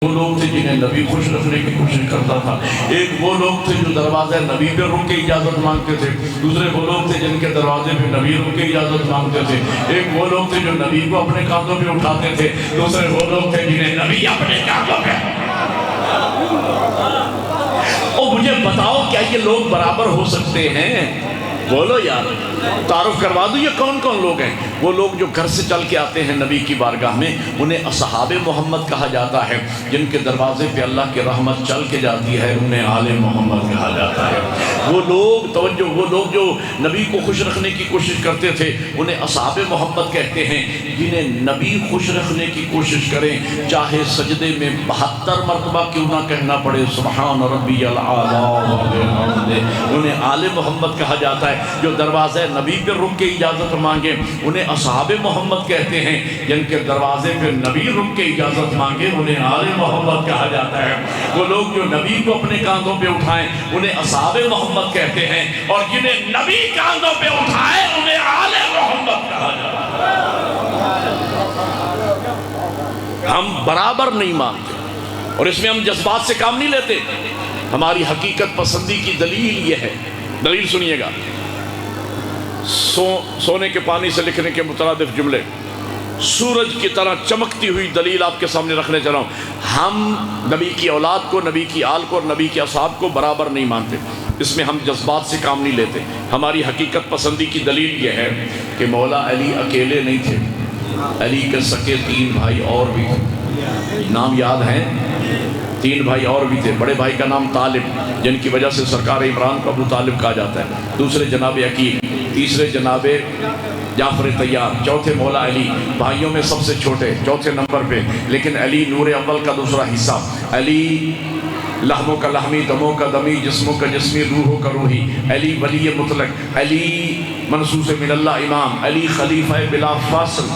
وہ لوگ تھے جنہیں نبی خوش رکھنے کی کوشش کرتا تھا، ایک وہ لوگ تھے جو دروازے نبی پہ رک کے اجازت مانگتے تھے، دوسرے وہ لوگ تھے جن کے دروازے پہ نبی رک کے اجازت مانگتے تھے، ایک وہ لوگ تھے جو نبی کو اپنے کاندھوں پہ اٹھاتے تھے، دوسرے وہ لوگ تھے جنہیں نبی اپنے کاندھوں پہ۔ اور مجھے بتاؤ کیا یہ لوگ برابر ہو سکتے ہیں؟ بولو یار، تعارف کروا دو یہ کون کون لوگ ہیں۔ وہ لوگ جو گھر سے چل کے آتے ہیں نبی کی بارگاہ میں، انہیں اصحاب محمد کہا جاتا ہے، جن کے دروازے پہ اللہ کی رحمت چل کے جاتی ہے انہیں آل محمد کہا جاتا ہے۔ وہ لوگ توجہ، وہ لوگ جو نبی کو خوش رکھنے کی کوشش کرتے تھے انہیں اصحاب محمد کہتے ہیں، جنہیں نبی خوش رکھنے کی کوشش کریں چاہے سجدے میں 72 مرتبہ کیوں نہ کہنا پڑے سبحان ربی الاعلیٰ وبحمدہ، انہیں آل محمد کہا جاتا ہے۔ جو دروازے نبی پہ رک کے اجازت مانگے انہیں اصحاب محمد کہتے ہیں، جن کے دروازے پہ نبی رک کے اجازت مانگے انہیں آل محمد کہا جاتا ہے۔ وہ لوگ جو نبی کو اپنے کاندھوں پہ اٹھائیں انہیں اصحاب محمد کہتے ہیں، اور جنہیں نبی کاندھوں پہ اٹھائے انہیں آل محمد کہا جاتا ہے۔ ہم برابر نہیں مانتے، اور اس میں ہم جذبات سے کام نہیں لیتے۔ ہماری حقیقت پسندی کی دلیل یہ ہے، دلیل سنیے گا۔ سونے کے پانی سے لکھنے کے مترادف جملے، سورج کی طرح چمکتی ہوئی دلیل آپ کے سامنے رکھنے چلا ہوں۔ ہم نبی کی اولاد کو، نبی کی آل کو اور نبی کے اصحاب کو برابر نہیں مانتے، اس میں ہم جذبات سے کام نہیں لیتے۔ ہماری حقیقت پسندی کی دلیل یہ ہے کہ مولا علی اکیلے نہیں تھے، علی کے سکے 3 بھائی اور بھی تھے، نام یاد ہیں؟ 3 بھائی اور بھی تھے۔ بڑے بھائی کا نام طالب، جن کی وجہ سے سرکار عمران کو ابو طالب کہا جاتا ہے، دوسرے جناب عقیل، تیسرے جناب جعفر طیار، چوتھے مولا علی، بھائیوں میں سب سے چھوٹے، چوتھے نمبر پہ، لیکن علی نور اول کا دوسرا حصہ، علی لحموں کا لحمی، دموں کا دمی، جسموں کا جسمی، روحوں کا روحی، علی ولی مطلق، علی منصوص من اللہ امام، علی خلیفہ بلا فاصل۔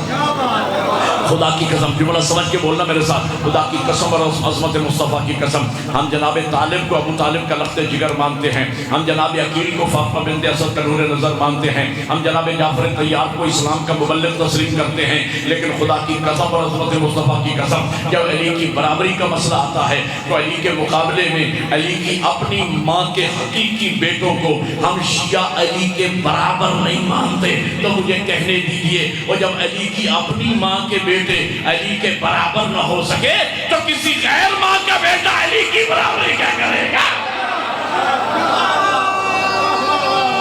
خدا کی قسم، جملہ سمجھ کے بولنا میرے ساتھ، خدا کی قسم اور عظمت مصطفیٰ کی قسم، ہم جناب طالب کو ابو طالب کا لخت جگر مانتے ہیں، ہم جناب عقیل کو فاطمہ بنت اسد کا نور نظر مانتے ہیں، ہم جناب جعفر طیار کو اسلام کا مبلغ تسلیم کرتے ہیں، لیکن خدا کی قسم اور عظمت مصطفیٰ کی قسم، جب علی کی برابری کا مسئلہ آتا ہے تو علی کے مقابلے میں علی کی اپنی ماں کے حقیقی بیٹوں کو ہم شیعہ علی کے برابر نہیں مانتے۔ تو مجھے کہنے دیجئے، اور جب علی کی اپنی ماں کے بیٹے علی کے برابر نہ ہو سکے تو کسی غیر ماں کا بیٹا علی کی برابری کیا کرے گا؟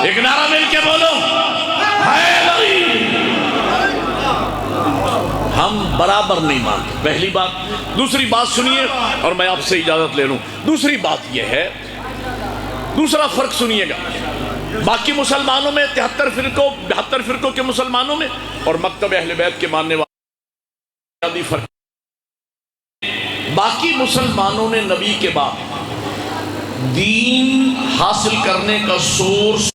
ایک نعرہ مل کے بولو، حیدری! ہم برابر نہیں مانتے، پہلی بات۔ دوسری بات سنیے، اور میں آپ سے اجازت لے لوں۔ دوسری بات یہ ہے، دوسرا فرق سنیے گا، باقی مسلمانوں میں 72 فرقوں کے مسلمانوں میں اور مکتب اہل بیت کے ماننے والے فرق۔ باقی مسلمانوں نے نبی کے بعد دین حاصل کرنے کا سورس،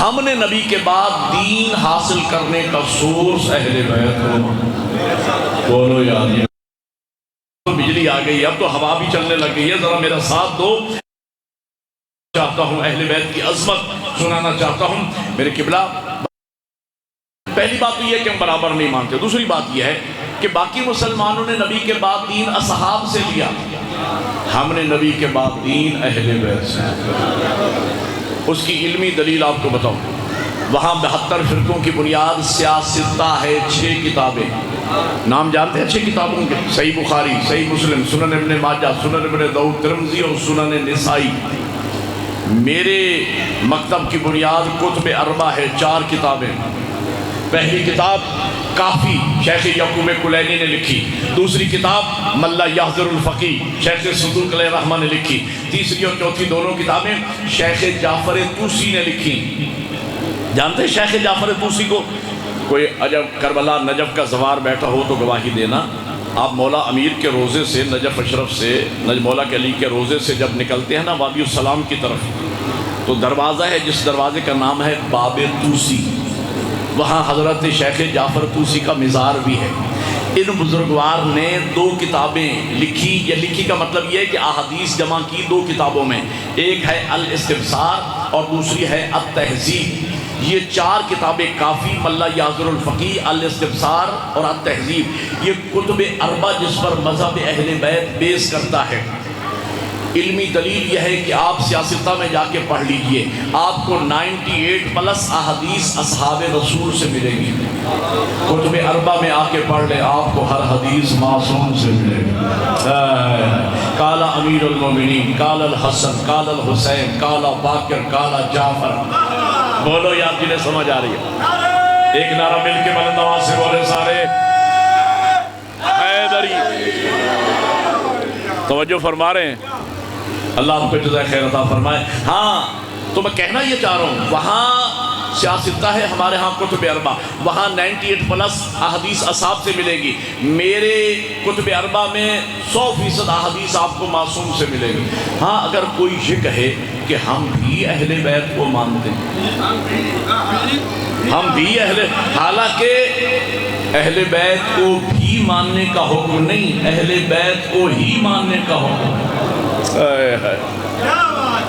ہم نے نبی کے بعد دین حاصل کرنے کا سورس اہل بیت کو۔ بولو یاد، بجلی آ گئی، اب تو ہوا بھی چلنے لگ گئی ہے، ذرا میرا ساتھ دو۔ چاہتا ہوں اہل بیت کی عظمت سنانا چاہتا ہوں میرے قبلہ۔ پہلی بات تو یہ ہے کہ ہم برابر نہیں مانتے۔ دوسری بات یہ ہے کہ باقی مسلمانوں نے نبی کے بعد دین اصحاب سے لیا، ہم نے نبی کے بعد دین اہل بیت سے۔ اس کی علمی دلیل آپ کو بتاؤں، وہاں 72 فرقوں کی بنیاد سیاستہ ہے، 6 کتابیں، نام جانتے ہیں 6 کتابوں کے؟ صحیح بخاری، صحیح مسلم، سنن ابن ماجہ، سنن ابن داؤد، ترمذی اور سنن نسائی۔ میرے مکتب کی بنیاد کتب اربع ہے، 4 کتابیں۔ پہلی کتاب کافی شیخ یعقوب کلینی نے لکھی، دوسری کتاب ملا یحضر الفقی شیخ صدوق علیہ الرحمہ نے لکھی، تیسری اور چوتھی دونوں کتابیں شیخ جعفر طوسی نے لکھی۔ جانتے ہیں شیخ جعفر طوسی کو؟ کوئی عجب کربلا نجف کا زوار بیٹھا ہو تو گواہی دینا۔ آپ مولا امیر کے روزے سے، نجف اشرف سے، مولا کے علی کے روزے سے جب نکلتے ہیں نا وادی السلام کی طرف، تو دروازہ ہے جس دروازے کا نام ہے باب طوسی، وہاں حضرت شیخ جعفر طوسی کا مزار بھی ہے۔ ان بزرگوار نے 2 کتابیں لکھی، یا لکھی کا مطلب یہ ہے کہ احادیث جمع کی 2 کتابوں میں، ایک ہے الاستبصار اور دوسری ہے التہذیب۔ یہ 4 کتابیں کافی، ملا یاضر الفقی، الاستبصار اور التہذیب، یہ کتب اربع جس پر مذہب اہل بیت بیس کرتا ہے۔ علمی دلیل یہ ہے کہ آپ سیاستہ میں جا کے پڑھ لیجئے، آپ کو 98+ احادیث اصحاب رسول سے ملے گی۔ کتب اربع میں آ کے پڑھ لیں، آپ کو ہر حدیث معصوم سے ملے گی۔ قال امیر المومنین، قال الحسن، قال الحسین، قال باقر، قال جعفر۔ بولو یا جنہیں سمجھ آ رہی ہے؟ ایک نعرہ مل کے بلند آواز سے بولے سارے، حیدری۔ توجہ فرما رہے ہیں؟ اللہ آپ کو جزائے خیر عطا فرمائے۔ ہاں تو میں کہنا یہ چاہ رہا ہوں، وہاں سیاستہ ہے، ہمارے ہاں کتب اربع، وہاں 98+ احادیث اصحاب سے ملے گی۔ میرے کتب اربع میں 100% احادیث آپ کو معصوم سے ملے گی۔ ہاں اگر کوئی یہ کہے کہ ہم بھی اہل بیت کو مانتے ہیں، ہم بھی حالانکہ اہل بیت کو بھی ماننے کا حکم نہیں، اہل بیت کو ہی ماننے کا حکم ہے۔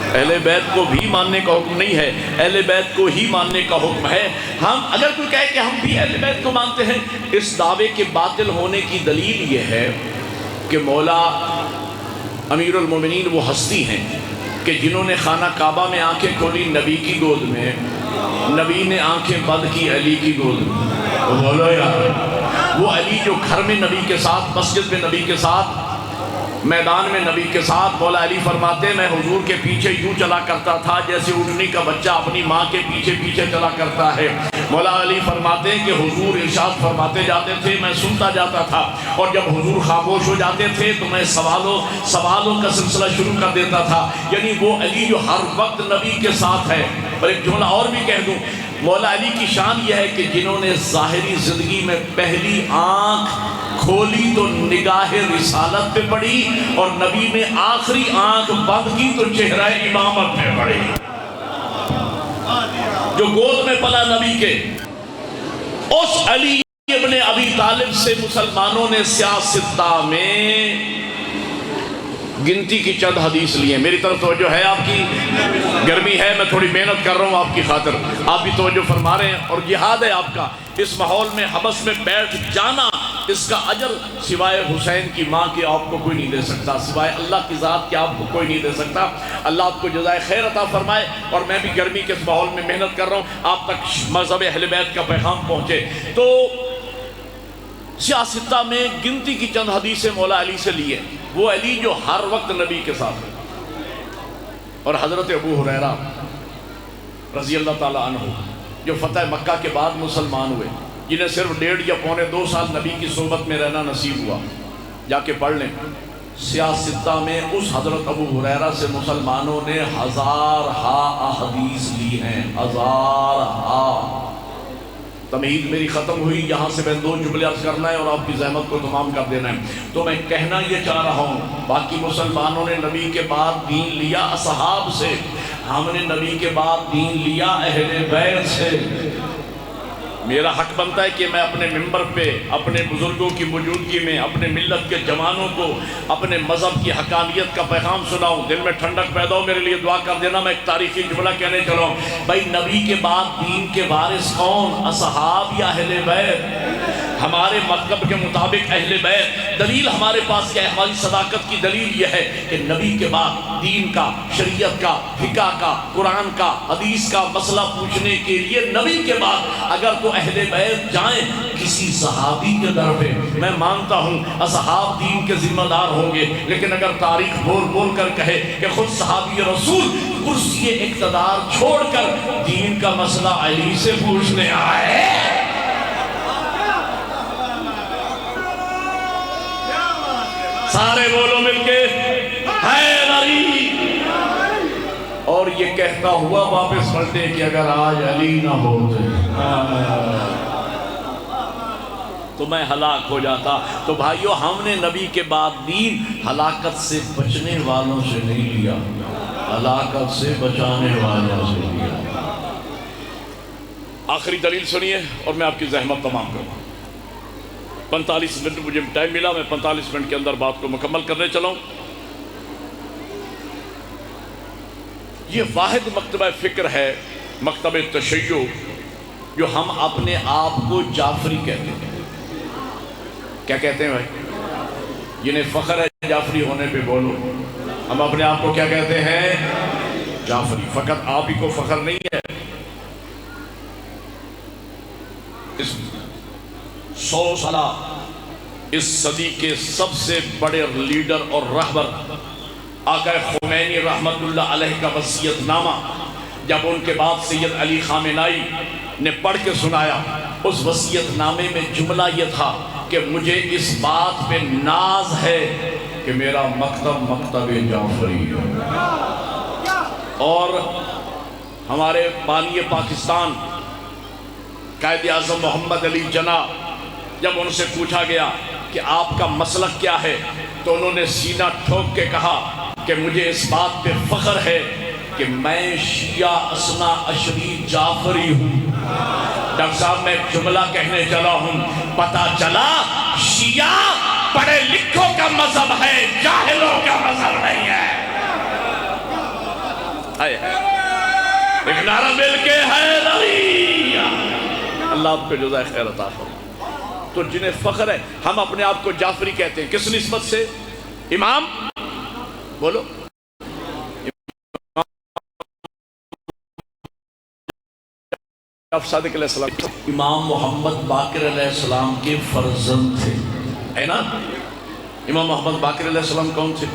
اہل بیت کو بھی ماننے کا حکم نہیں ہے، اہل بیت کو ہی ماننے کا حکم ہے۔ ہم اگر کوئی کہے کہ ہم بھی اہل بیت کو مانتے ہیں، اس دعوے کے باطل ہونے کی دلیل یہ ہے کہ مولا امیر المومنین وہ ہستی ہیں کہ جنہوں نے خانہ کعبہ میں آنکھیں کھولی نبی کی گود میں، نبی نے آنکھیں بند کی علی کی گود میں۔ بولو یار، وہ علی جو گھر میں نبی کے ساتھ، مسجد میں نبی کے ساتھ، میدان میں نبی کے ساتھ، مولا علی فرماتے میں حضور کے پیچھے یوں چلا کرتا تھا جیسے اونٹنی کا بچہ اپنی ماں کے پیچھے پیچھے چلا کرتا ہے۔ مولا علی فرماتے ہیں کہ حضور ارشاد فرماتے جاتے تھے، میں سنتا جاتا تھا، اور جب حضور خاموش ہو جاتے تھے تو میں سوالوں کا سلسلہ شروع کر دیتا تھا۔ یعنی وہ علی جو ہر وقت نبی کے ساتھ ہے۔ اور ایک جملہ اور بھی کہہ دوں، مولا علی کی شان یہ ہے کہ جنہوں نے ظاہری زندگی میں پہلی آنکھ کھولی تو نگاہ رسالت پہ پڑی، اور نبی نے آخری آنکھ بند کی تو چہرہ امامت پہ پڑی۔ جو گود میں پلا نبی کے، اس علی ابن ابی طالب سے مسلمانوں نے سیاستہ میں گنتی کی چند حدیث لیے۔ میری طرف توجہ ہے؟ آپ کی گرمی ہے، میں تھوڑی محنت کر رہا ہوں آپ کی خاطر، آپ بھی توجہ فرما رہے ہیں، اور جہاد ہے آپ کا۔ اس ماحول میں حبس میں بیٹھ جانا، اس کا اجر سوائے حسین کی ماں کے آپ کو کوئی نہیں دے سکتا، سوائے اللہ کی ذات کے آپ کو کوئی نہیں دے سکتا۔ اللہ آپ کو جزائے خیر عطا فرمائے۔ اور میں بھی گرمی کے اس ماحول میں محنت کر رہا ہوں، آپ تک مذہب اہل بیت کا پیغام پہنچے۔ تو سیاستہ میں گنتی کی چند حدیثیں مولا علی سے لیے، وہ علی جو ہر وقت نبی کے ساتھ ہے۔ اور حضرت ابو ہریرہ رضی اللہ تعالیٰ عنہ جو فتح مکہ کے بعد مسلمان ہوئے، جنہیں صرف 1.5 یا 2.25 سال نبی کی صحبت میں رہنا نصیب ہوا، جا کے پڑھ لیں۔ سیاستہ میں اس حضرت ابو ہریرہ سے مسلمانوں نے 1000 احادیث لی ہیں، 1000۔ تمہید میری ختم ہوئی، یہاں سے میں 2 جملے عرض کرنا ہے اور آپ کی زحمت کو تمام کر دینا ہے۔ تو میں کہنا یہ چاہ رہا ہوں، باقی مسلمانوں نے نبی کے بعد دین لیا اصحاب سے، ہم نے نبی کے بعد دین لیا اہل بیت سے۔ میرا حق بنتا ہے کہ میں اپنے ممبر پہ اپنے بزرگوں کی موجودگی میں اپنے ملت کے جوانوں کو اپنے مذہب کی حقانیت کا پیغام سناؤں۔ دل میں ٹھنڈک پیدا ہو، میرے لیے دعا کر دینا۔ میں ایک تاریخی جملہ کہنے چلا ہوں، بھائی نبی کے بعد دین کے وارث کون؟ اصحاب یا اہل بیت؟ ہمارے مطلب کے مطابق اہل بیت۔ دلیل ہمارے پاس کیا ہے؟ ہماری صداقت کی دلیل یہ ہے کہ نبی کے بعد دین کا، شریعت کا، فقہ کا، قرآن کا، حدیث کا مسئلہ پوچھنے کے لیے نبی کے بعد اگر تو اہل بیت جائیں کسی صحابی کے در پہ، میں مانتا ہوں اصحاب دین کے ذمہ دار ہوں گے، لیکن اگر تاریخ بول بول کر کہے کہ خود صحابی رسول کرسی اقتدار چھوڑ کر دین کا مسئلہ علی سے پوچھنے آئے، سارے بولو مل کے حیدری، اور یہ کہتا ہوا واپس پلٹے کہ اگر آج علی نہ ہوتے تو میں ہلاک ہو جاتا۔ تو بھائیو، ہم نے نبی کے بعد دین ہلاکت سے بچنے والوں سے نہیں لیا، ہلاکت سے بچانے والوں سے لیا۔ آخری دلیل سنیے اور میں آپ کی زحمت تمام کروں۔ 45 منٹ مجھے ٹائم ملا، میں 45 منٹ کے اندر بات کو مکمل کرنے چلا ہوں۔ یہ واحد مکتبہ فکر ہے مکتب تشیع جو ہم اپنے آپ کو جعفری کہتے ہیں. کیا کہتے ہیں بھائی؟ جنہیں فخر ہے جعفری ہونے پہ بولو. ہم اپنے آپ کو کیا کہتے ہیں؟ جعفری. فقط آپ ہی کو فخر نہیں ہے. اس 100 سالہ اس صدی کے سب سے بڑے لیڈر اور رہبر آقا خمینی رحمت اللہ علیہ کا وصیت نامہ جب ان کے بعد سید علی خامنائی نے پڑھ کے سنایا، اس وصیت نامے میں جملہ یہ تھا کہ مجھے اس بات پہ ناز ہے کہ میرا مکتب مکتب جعفری ہے. اور ہمارے بانی پاکستان قائد اعظم محمد علی جناح جب ان سے پوچھا گیا کہ آپ کا مسلک کیا ہے تو انہوں نے سینہ ٹھوک کے کہا کہ مجھے اس بات پہ فخر ہے کہ میں شیعہ اثنا عشری جعفری ہوں. ڈاکٹر صاحب میں ایک جملہ کہنے چلا ہوں، پتہ چلا شیعہ پڑھے لکھوں کا مذہب ہے، جاہلوں کا مذہب نہیں ہے. ایک نعرہ مل کے حیدریہ. اللہ آپ کو جزائے خیر عطا فرمائے. تو جنہیں فخر ہے، ہم اپنے آپ کو جعفری کہتے ہیں. کس نسبت سے؟ امام بولو. صادق علیہ السلام امام محمد باقر علیہ السلام کے فرزند تھے، ہے نا؟ امام محمد باقر علیہ السلام کون تھے؟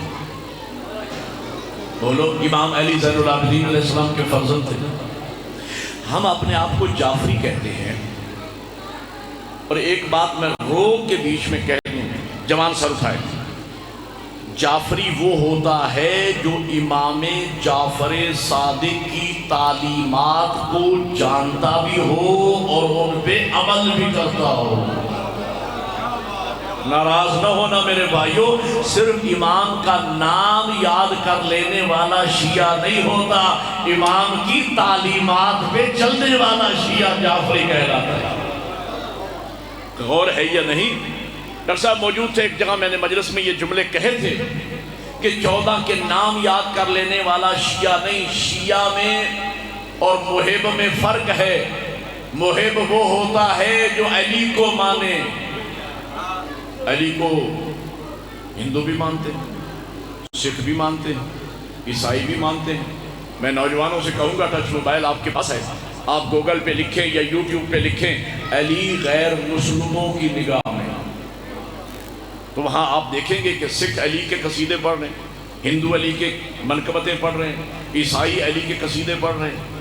بولو. امام علی زین العابدین علیہ السلام کے فرزند تھے. ہم اپنے آپ کو جعفری کہتے ہیں. اور ایک بات میں روک کے بیچ میں کہہ دوں، جوان سر اٹھائے. جعفری وہ ہوتا ہے جو امام جعفر صادق کی تعلیمات کو جانتا بھی ہو اور ان پہ عمل بھی کرتا ہو. ناراض نہ ہونا میرے بھائیوں، صرف امام کا نام یاد کر لینے والا شیعہ نہیں ہوتا، امام کی تعلیمات پہ چلنے والا شیعہ جعفری کہلاتا ہے. غور ہے یا نہیں؟ ڈاکٹر صاحب موجود تھے ایک جگہ، میں نے مجلس میں یہ جملے کہے تھے کہ 14 کے نام یاد کر لینے والا شیعہ نہیں، شیعہ میں اور محب میں فرق ہے. محب وہ ہوتا ہے جو علی کو مانے. علی کو ہندو بھی مانتے ہیں، سکھ بھی مانتے ہیں، عیسائی بھی مانتے ہیں. میں نوجوانوں سے کہوں گا ٹچ موبائل آپ کے پاس ہے، آپ گوگل پہ لکھیں یا یوٹیوب پہ لکھیں علی غیر مسلموں کی نگاہ میں، تو وہاں آپ دیکھیں گے کہ سکھ علی کے قصیدے پڑھ رہے ہیں، ہندو علی کے منقبتیں پڑھ رہے ہیں، عیسائی علی کے قصیدے پڑھ رہے ہیں.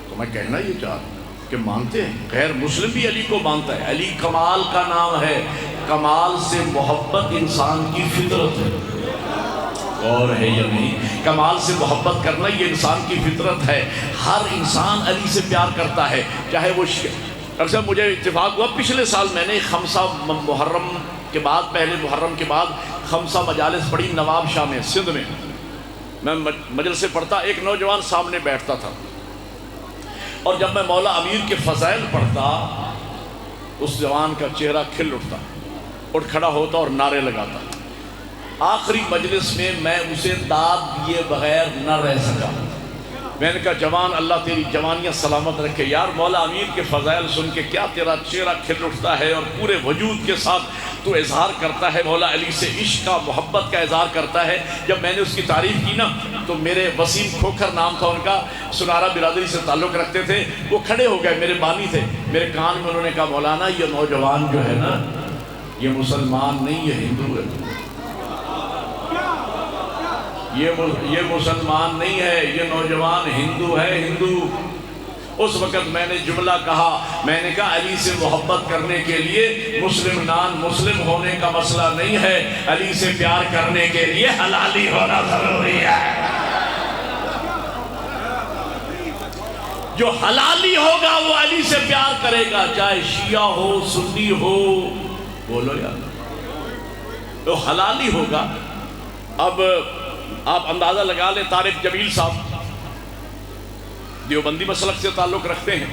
تو میں کہنا یہ چاہ رہا ہوں کہ مانتے ہیں. غیر مسلم بھی علی کو مانتا ہے. علی کمال کا نام ہے. کمال سے محبت انسان کی فطرت ہے. اور ہے یا نہیں؟ کمال سے محبت کرنا یہ انسان کی فطرت ہے. ہر انسان علی سے پیار کرتا ہے، چاہے وہ اکثر. مجھے اتفاق ہوا پچھلے سال میں نے خمسہ محرم کے بعد، پہلے محرم کے بعد خمسہ مجالس پڑھی نواب شاہ میں، سندھ میں. میں مجلس سے پڑھتا، ایک نوجوان سامنے بیٹھتا تھا، اور جب میں مولا امیر کے فضائل پڑھتا اس جوان کا چہرہ کھل اٹھتا، اٹھ کھڑا ہوتا اور نعرے لگاتا. آخری مجلس میں میں اسے داد دیے بغیر نہ رہ سکا. میں نے کہا جوان اللہ تیری جوانیاں سلامت رکھے یار، مولا امیر کے فضائل سن کے کیا تیرا چہرہ کھل اٹھتا ہے اور پورے وجود کے ساتھ تو اظہار کرتا ہے، مولا علی سے عشق کا، محبت کا اظہار کرتا ہے. جب میں نے اس کی تعریف کی نا تو میرے وسیم کھوکھر نام تھا ان کا، سنارا برادری سے تعلق رکھتے تھے، وہ کھڑے ہو گئے، میرے بانی تھے. میرے کان میں انہوں نے کہا مولانا یہ نوجوان جو ہے نا یہ مسلمان نہیں، یہ ہندو ہے. یہ مسلمان نہیں ہے، یہ نوجوان ہندو ہے، ہندو. اس وقت میں نے جملہ کہا، میں نے کہا علی سے محبت کرنے کے لیے مسلم نان مسلم ہونے کا مسئلہ نہیں ہے، علی سے پیار کرنے کے لیے حلالی ہونا ضروری ہے. جو حلالی ہوگا وہ علی سے پیار کرے گا، چاہے شیعہ ہو سنی ہو. بولو یار، تو حلالی ہوگا. اب آپ اندازہ لگا لیں، طارق جمیل صاحب دیوبندی مسلک سے تعلق رکھتے ہیں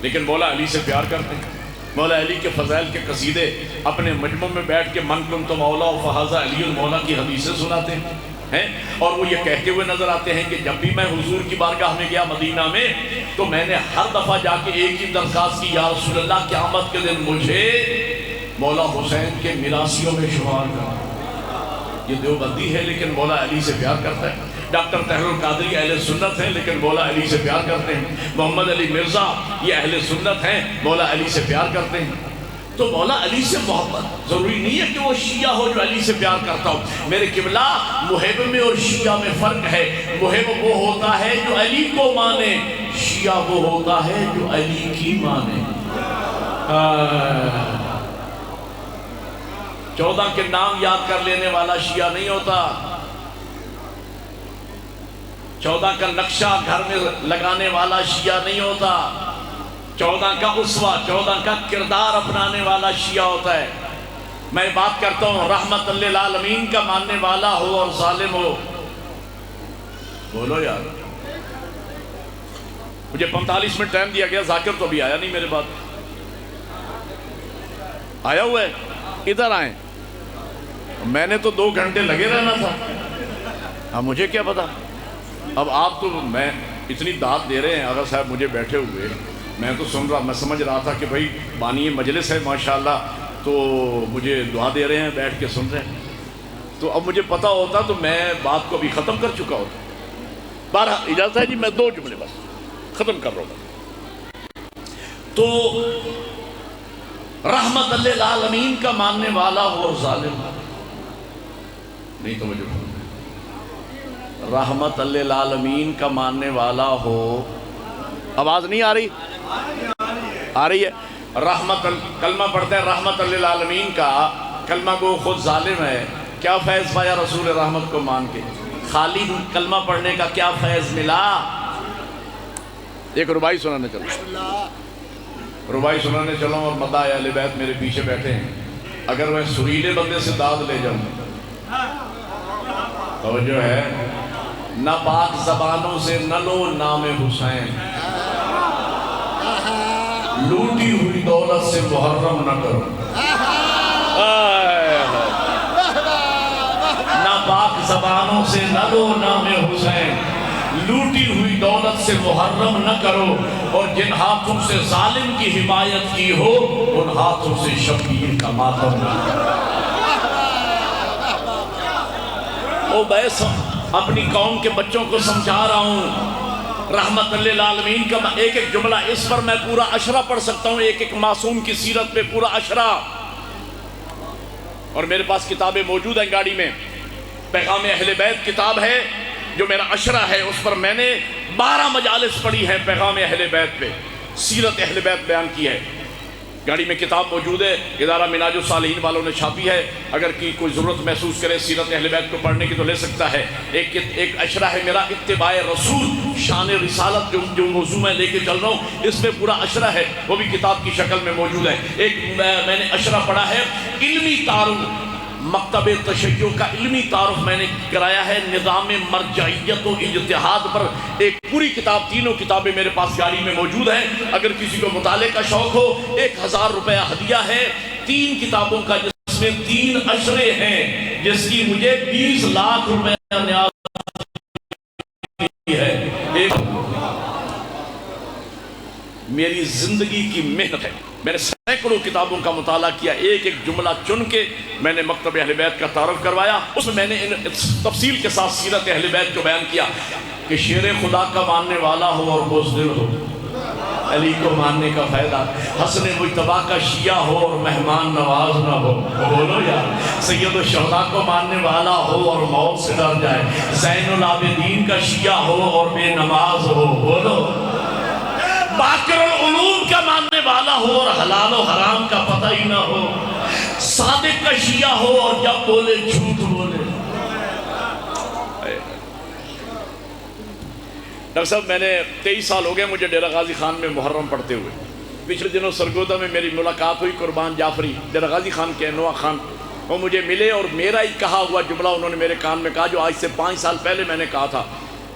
لیکن مولا علی سے پیار کرتے ہیں. مولا علی کے فضائل کے قصیدے اپنے مجمع میں بیٹھ کے من کنت مولا و فہذا علی المولا کی حدیثیں سناتے ہیں، اور وہ یہ کہتے ہوئے نظر آتے ہیں کہ جب بھی میں حضور کی بارگاہ میں گیا مدینہ میں تو میں نے ہر دفعہ جا کے ایک ہی درخواست کی، یا رسول اللہ قیامت کے دن مجھے مولا حسین کے میراثیوں میں شمار کر۔ یہ دیوبندی ہے لیکن مولا علی سے پیار کرتا ہے، ڈاکٹر طاہر القادری اہل سنت ہیں لیکن مولا علی سے پیار کرتے ہیں، محمد علی مرزا یہ اہل سنت ہیں، مولا علی سے پیار کرتے ہیں۔ تو مولا علی سے محبت ضروری نہیں ہے کہ وہ شیعہ ہو جو علی سے پیار کرتا ہو۔ میرے قبلہ محب میں اور شیعہ میں فرق ہے۔ محب وہ ہوتا ہے جو علی کو مانے، شیعہ وہ ہوتا ہے جو علی کی مانے۔ 14 کے نام یاد کر لینے والا شیعہ نہیں ہوتا، 14 کا نقشہ گھر میں لگانے والا شیعہ نہیں ہوتا، 14 کا اسوہ، 14 کا کردار اپنانے والا شیعہ ہوتا ہے۔ میں بات کرتا ہوں رحمت للعالمین کا ماننے والا ہو اور ظالم ہو، بولو یار۔ مجھے 45 منٹ ٹائم دیا گیا، ذاکر تو ابھی آیا نہیں میرے بعد، آیا ہوا ہے؟ ادھر آئیں، میں نے تو 2 گھنٹے لگے رہنا تھا، اب مجھے کیا پتا۔ اب آپ تو میں اتنی داد دے رہے ہیں آغا صاحب مجھے بیٹھے ہوئے، میں تو سن رہا، میں سمجھ رہا تھا کہ بھائی بانی مجلس ہے ماشاءاللہ، تو مجھے دعا دے رہے ہیں، بیٹھ کے سن رہے ہیں، تو اب مجھے پتا ہوتا تو میں بات کو ابھی ختم کر چکا ہوتا۔ بہرحال اجازت ہے جی، میں 2 جملے بس ختم کر رہا ہوں۔ تو رحمت للعالمین کا ماننے والا ہو اور ظالم نہیں، تو مجھے رحمت للعالمین کا ماننے والا ہو، آواز نہیں آ رہی؟ آ رہی ہے؟ رحمت کلمہ پڑھتا ہے رحمت للعالمین کا، کلمہ کو خود ظالم ہے، کیا فیض پایا رسول رحمت کو مان کے؟ خالی کلمہ پڑھنے کا کیا فیض ملا؟ ایک ربائی سنانے چلو، ربائی سنانے چلو، اور مداح اہل بیت میرے پیچھے بیٹھے ہیں، اگر میں سریلے بندے سے داد لے جاؤں، توجہ ہے، نہ پاک زبانوں سے نہ لو نام حسین، لوٹی ہوئی دولت سے محرم نہ کرو، نہ پاک زبانوں سے نہ لو نام حسین، لوٹی ہوئی دولت سے محرم نہ کرو، اور جن ہاتھوں سے ظالم کی حمایت کی ہو ان ہاتھوں سے شبیر کا ماتم نہ کرو۔ او بیس اپنی قوم کے بچوں کو سمجھا رہا ہوں، رحمت للعالمین کا ایک ایک جملہ، اس پر میں پورا عشرہ پڑھ سکتا ہوں، ایک ایک معصوم کی سیرت پہ پورا عشرہ، اور میرے پاس کتابیں موجود ہیں گاڑی میں، پیغام اہل بیت کتاب ہے جو میرا عشرہ ہے، اس پر میں نے 12 مجالس پڑھی ہیں، پیغام اہل بیت پہ سیرت اہل بیت بیان کی ہے، گاڑی میں کتاب موجود ہے، ادارہ مناج الصالحین والوں نے چھاپی ہے، اگر کوئی ضرورت محسوس کرے سیرت اہل بیت کو پڑھنے کی تو لے سکتا ہے۔ ایک عشرہ ہے میرا اتباع رسول شان رسالت، جو موضوع میں لے کے چل رہا ہوں، اس میں پورا عشرہ ہے، وہ بھی کتاب کی شکل میں موجود ہے۔ ایک میں نے عشرہ پڑھا ہے علمی تعارف، مکتب تشیع کا علمی تعارف میں نے کرایا ہے، نظام مرجعیت و اجتہاد پر ایک پوری کتاب، تینوں کتابیں میرے پاس گاڑی میں موجود ہیں، اگر کسی کو مطالعے کا شوق ہو 1000 روپیہ ہدیہ ہے، 3 کتابوں کا جس میں 3 عشرے ہیں، جس کی مجھے 20 لاکھ روپیہ نیاز ہے، میری زندگی کی محنت ہے، میں نے سینکڑوں کتابوں کا مطالعہ کیا، ایک ایک جملہ چن کے میں نے مکتب اہل بیت کا تعارف کروایا، اس میں نے تفصیل کے ساتھ سیرت اہل بیت کو بیان کیا کہ شیر خدا کا ماننے والا ہو اور بزدل ہو، علی کو ماننے کا فائدہ، حسن مجتبیٰ کا شیعہ ہو اور مہمان نواز نہ ہو، بولو یار، سید الشہداء کو ماننے والا ہو اور موت سے ڈر جائے، زین العابدین کا شیعہ ہو اور بے نماز ہو، بولو، باقر العلوم کا ماننے والا ہو اور حلال و حرام کا پتہ ہی نہ ہو، صادق کا شیعہ ہو اور جب بولے جھوٹ بولے۔ ڈاکٹر صاحب میں نے 23 سال ہو گئے مجھے ڈیرہ غازی خان میں محرم پڑھتے ہوئے، پچھلے دنوں سرگودا میں میری ملاقات ہوئی قربان جعفری ڈیرہ غازی خان کے نوا خان، وہ مجھے ملے اور میرا ہی کہا ہوا جملہ انہوں نے میرے کان میں کہا جو آج سے 5 سال پہلے میں نے کہا تھا،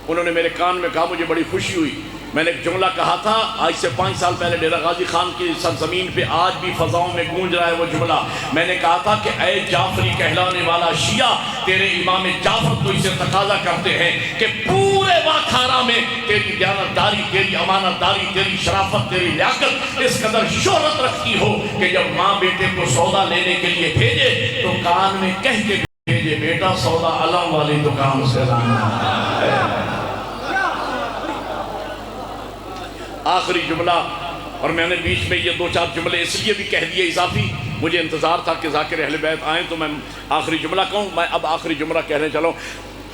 انہوں نے میرے کان میں کہا، مجھے بڑی خوشی ہوئی میں نے ایک جملہ کہا تھا آج سے 5 سال پہلے ڈیرہ غازی خان کی سرزمین پہ، آج بھی فضاؤں میں گونج رہا ہے وہ جملہ. میں نے کہا تھا کہ اے جعفری کہلانے والا شیعہ، تیرے امام جعفر تو اسے تقاضا کرتے ہیں کہ پورے واکھارا میں تیری دیانتداری، تیری امانت داری، تیری شرافت، تیری لیاقت اس قدر شہرت رکھتی ہو کہ جب ماں بیٹے کو سودا لینے کے لیے بھیجے تو کان میں کہہ کے بھیجے، بیٹا سودا علم والی دکان سے لانا. آخری جملہ، اور میں نے بیچ میں یہ 2-4 جملے اس لیے بھی کہہ دیے اضافی، مجھے انتظار تھا کہ ذاکر اہل بیت آئیں تو میں آخری جملہ کہوں. میں اب آخری جملہ کہنے چلوں.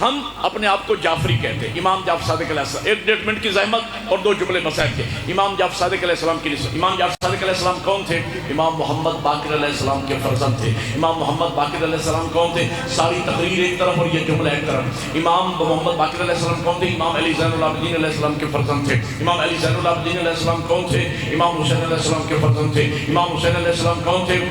ہم اپنے آپ کو جعفری کہتے ہیں. امام جعفر صادق علیہ السلام، 1-1.5 منٹ کی زحمت اور 2 جملے مسائل کے. امام جعفر صادق علیہ السلام کی نسبت. امام جعفر صادق علیہ السلام کون تھے؟ امام محمد باقر علیہ السلام کے فرزند تھے. امام محمد باقر علیہ السلام کون تھے؟ ساری تقریر ایک طرف اور یہ جملہ ایک طرف. امام محمد باقر علیہ السلام کون تھے؟ امام علی زین العابدین علیہ السلام کے فرزند تھے. امام علی زین العابدین علیہ السلام کون تھے؟ امام حسین علیہ السلام کے فرزند تھے. امام حسین علیہ السلام کون تھے؟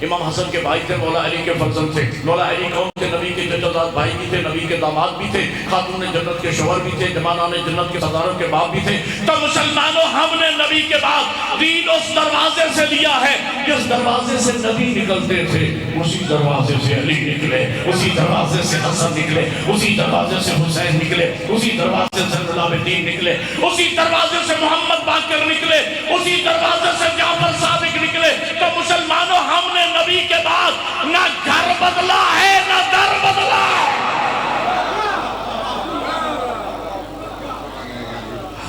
امام حسن کے بھائی تھے. مولا علی کے فرزند تھے. مولا علی کون تھے؟ نبی کے چچا بھائی بھی تھے، نبی کے داماد بھی تھے، خاتون جنت کے شوہر بھی تھے، جمانان جنت کے سرداروں کے باپ بھی تھے. تو مسلمانوں، ہم نے نبی کے بعد دین اس دروازے سے لیا ہے جس دروازے سے نبی نکلتے تھے، اسی دروازے سے علی نکلے، اسی دروازے سے حسن نکلے، اسی دروازے سے حسین نکلے، اسی دروازے سے العابدین نکلے، اسی دروازے سے محمد باقر نکلے، اسی دروازے سے جعفر صادق نکلے. تو مسلمانوں، ہم نے نبی کے بعد نہ گھر بدلا ہے نہ در بدلا ہے.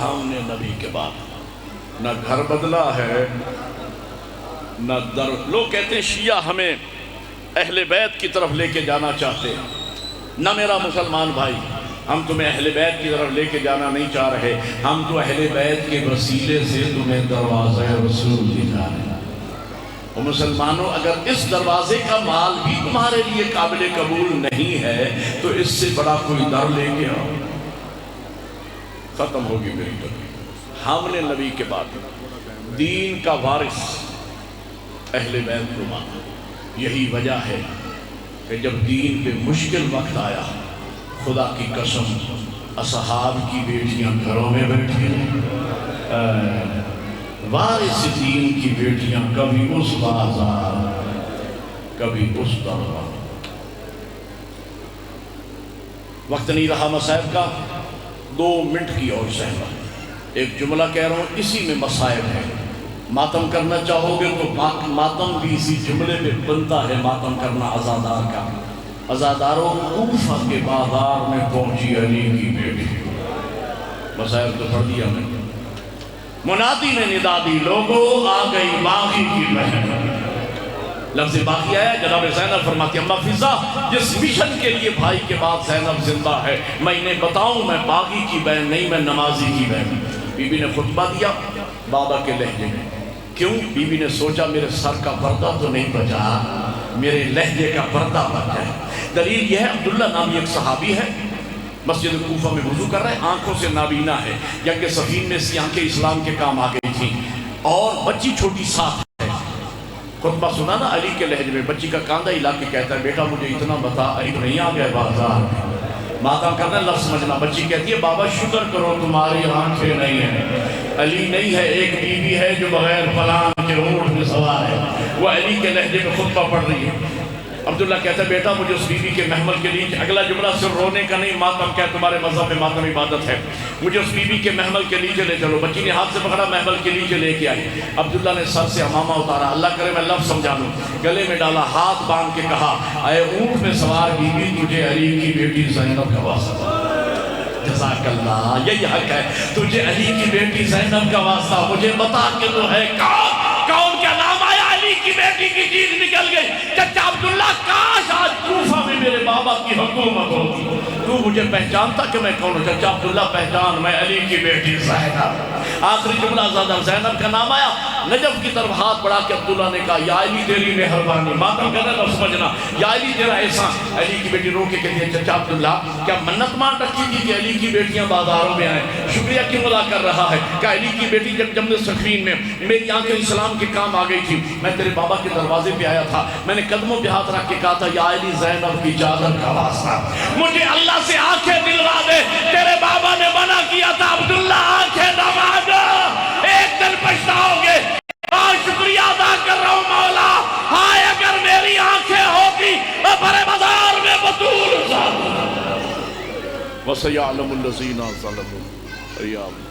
ہم نے نبی کے بعد نہ گھر بدلا ہے نہ در. لوگ کہتے ہیں شیعہ ہمیں اہل بیت کی طرف لے کے جانا چاہتے ہیں. نہ میرا مسلمان بھائی، ہم تمہیں اہل بیت کی طرف لے کے جانا نہیں چاہ رہے. ہم تو اہل بیت کے وسیلے سے تمہیں دروازہ رسول دکھا رہے ہیں. اور مسلمانوں، اگر اس دروازے کا مال بھی تمہارے لیے قابل قبول نہیں ہے تو اس سے بڑا کوئی در لے کے آؤ، ختم ہوگی میری تقریر. ہم نے نبی کے بعد دین کا وارث اہل بیت کو مانا. یہی وجہ ہے کہ جب دین پہ مشکل وقت آیا، خدا کی قسم اصحاب کی بیٹیاں گھروں میں بیٹھی ہیں. وارث دین کی بیٹیاں کبھی اس بازار کبھی اس دربار. وقت نہیں رہا مسائب کا. 2 منٹ کی اور زحمت. ایک جملہ کہہ رہا ہوں، اسی میں مسائب ہے. ماتم کرنا چاہو گے تو ماتم بھی اسی جملے میں بنتا ہے. ماتم کرنا عزادار کا. عزاداروں، کوفہ کے بازار میں پہنچی علی کی بیٹی. مسائب تو پڑھ دیا میں. منادی نے ندا دی، لوگوں آ گئی باغی کی بہن. لفظ باغی آیا. جناب زینب فرماتی اما فضا، جس مشن کے لیے بھائی کے بعد زینب زندہ ہے، میں انہیں بتاؤں میں باغی کی بہن نہیں، میں نمازی کی بہن. بی بی نے خطبہ دیا بابا کے لہجے میں. کیوں؟ بی بی نے سوچا میرے سر کا پردہ تو نہیں بچا، میرے لہجے کا پردہ بچ جائے. دلیل یہ ہے، عبداللہ نامی ایک صحابی ہے، مسجد کوفہ میں وضو کر رہے ہیں، آنکھوں سے نابینا ہے. جنگ صفین میں اس کی آنکھیں اسلام کے کام آ گئی تھی اور بچی چھوٹی ساتھ ہے. خطبہ سنا نا علی کے لہجے میں. بچی کا کاندھا ہلا کے کہتا ہے بیٹا مجھے اتنا بتا، علی نہیں آ گیا بازار میں. ماتم کرنا لفظ سمجھنا. بچی کہتی ہے بابا شکر کرو تمہاری آنکھیں نہیں ہیں. علی نہیں ہے، ایک بی بی ہے جو بغیر پلان کے اونٹ میں سوار ہے. وہ علی کے لہجے میں خطبہ پڑھ رہی ہے. عبداللہ کہتا ہے بیٹا مجھے اس بی بی کے محمل کے لیے، اگلا جملہ صرف رونے کا نہیں، ماتم کیا تمہارے مذہب میں ماتم عبادت ہے، مجھے اس بی بی کے محمل کے نیچے لے چلو. بچی نے ہاتھ سے پکڑا، محمل کے نیچے لے کے آئی. عبداللہ نے سر سے امامہ اتارا، اللہ کرے میں لفظ سمجھا دوں، گلے میں ڈالا، ہاتھ باندھ کے کہا اے اونٹ میں سوار بی بی، تجھے علی کی بیٹی زینب کا واسطہ. جزاک اللہ، یہی حق ہے. تجھے علی کی بیٹی زینب کا واسطہ. مجھے بتا کہ تو ہے کون کیا نام آیا؟ علی کی بیٹی کی چیز نکل گئی. چچا عبداللہ، کاش آج کوفہ میں میرے بابا کی حکومت ہوتی. تو مجھے پہچانتا کہ میں کون ہوں؟ چچا عبداللہ پہچان، میں علی کی بیٹی زینب. آخری جملہ زیادہ زینب کا نام آیا. نجف کی طرف ہاتھ بڑھا کے عبداللہ نے کہا یا علی تیری مہربانی. ماتم کرنا نہ سمجھنا، یا علی تیرا احسان. علی کی بیٹی رو کے کہتی ہے چچا عبداللہ کیا منت مان رکھی تھی کہ علی کی بیٹیاں بازاروں میں آئیں؟ شکریہ کیوں ادا کر رہا ہے کہ علی کی بیٹی جب جنگ صفین میں میری آنکھیں اسلام کے کام آ گئی تھی، میں تیرے بابا کے دروازے پہ آیا تھا، میں نے قدموں پہ ہاتھ رکھ کے کہا تھا یا علی زینب کی چادر کا واسطہ، مجھے اللہ سے آنکھیں دلوا دے۔ تیرے بابا نے منع کیا تھا عبداللہ آنکھیں نہ مانگو، ایک دن پچھتاؤ گے۔ آج شکریہ ادا کر رہا ہوں مولا، ہائے اگر میری آنکھیں ہوتی بڑے بازار میں بطول ذات۔ وَسَيَعْلَمُ الَّذِينَ ظَلَمُوا أَيَّامَ